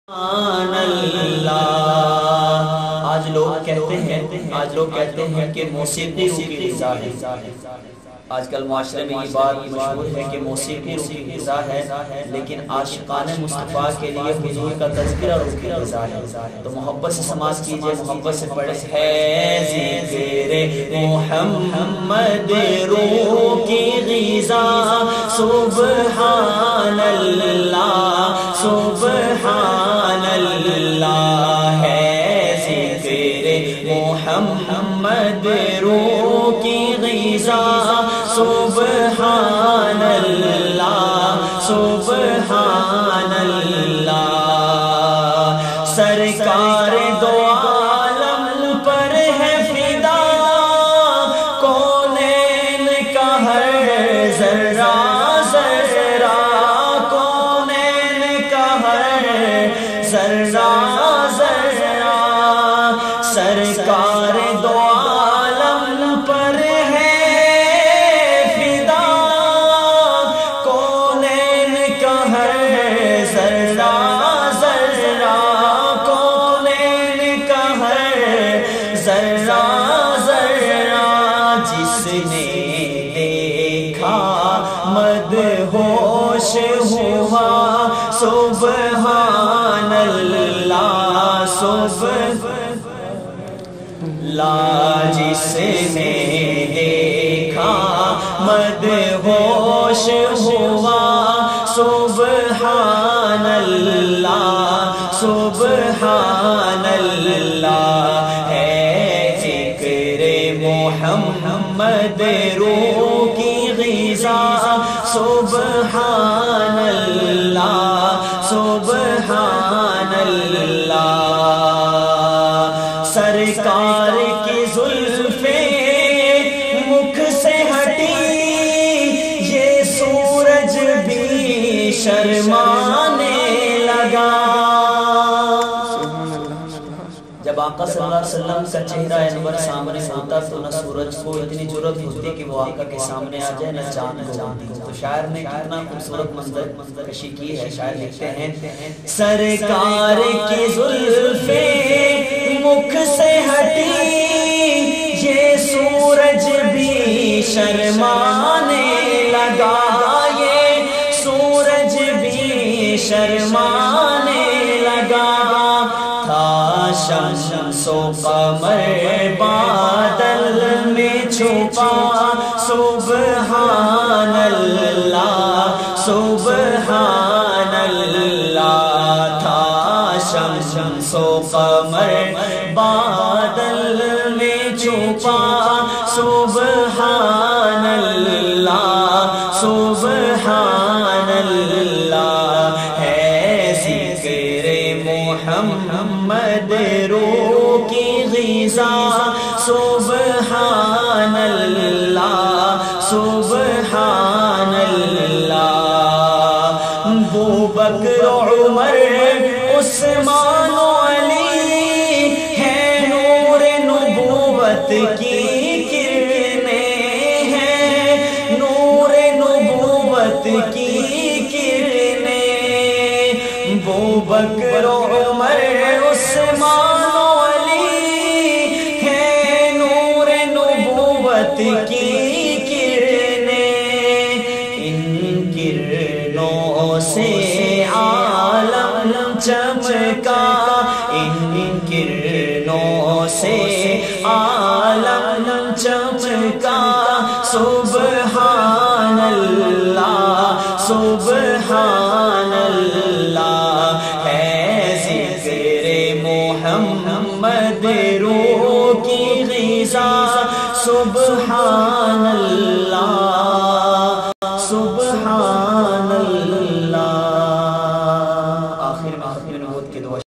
اللہ۔ آج لوگ کہتے ہیں کہ موسیقی روح کی غذا ہے۔ آج کل معاشرے میں یہ بات مشہور ہے کہ موسیقی روح کی غذا ہے، لیکن عاشقان مصطفیٰ کے لیے حضور کا تذکرہ روح کی غذا ہے۔ تو محبت سے سماعت کیجئے، محبت سے پڑھے ہے ذکر محمد روح کی غذا، سبحان اللہ سبحان اللہ ہے ذکر محمد روح کی غذا، سبحان اللہ سبحان اللہ۔ سرکار دو عالم پر ہے فدا، کونین کا ہر ذرہ ذرہ، کونین کا ہر ذرہ ذرہ۔ سرکار دو عالم پر ہے فدا، کونین کا ہر ذرہ ذرہ، کونین کا ہر ذرہ ذرہ۔ جس نے دیکھا مدہوش ہوا، سبحان اللہ سبحان اللہ۔ جس نے دیکھا مدہوش ہوا، سبحان اللہ سبحان اللہ ہے ذکر محمد روح کی غذا، سبحان اللہ سبحان اللہ۔ سرکار کی زلفیں مکھ سے ہٹی، یہ سورج بھی شرمانے لگا۔ جب آقا صلی اللہ علیہ وسلم کا چہرہ انور سامنے ہوتا تو نہ سورج کو اتنی جرأت ہوتی کہ وہ آقا کے سامنے آ جائے، نہ چاند کو۔ تو شاعر نے کتنا خوبصورت منظر کشی کی ہے۔ شاعر لکھتے ہیں سرکار کی زلفیں مکھ سے ہٹی، یہ سورج بھی شرمانے لگا، یہ سورج بھی شرمانے لگا۔ تھا شمس و قمر بادل میں چھپا، سبحان اللہ سبحان اللہ۔ تھا شمس و قمر بادل میں چھپا، سبحان اللہ سبحان اللہ ہے ذکر محمد روح کی غذا، سبحان اللہ سبحان اللہ۔ ابوبکر عمر عثمان و علی ہے نور نبوت کی کرنیں، ہیں نور نبوت کی کرنیں۔ ابوبکر عمر عثمان و علی ہے نور نبوت کی کرنیں، ان کرنوں سے عالم چمکا، ان کرنوں سے عالم چمکا، سبحان اللہ سبحان اللہ ہے ذکر محمد روح کی غذا، سبحان اللہ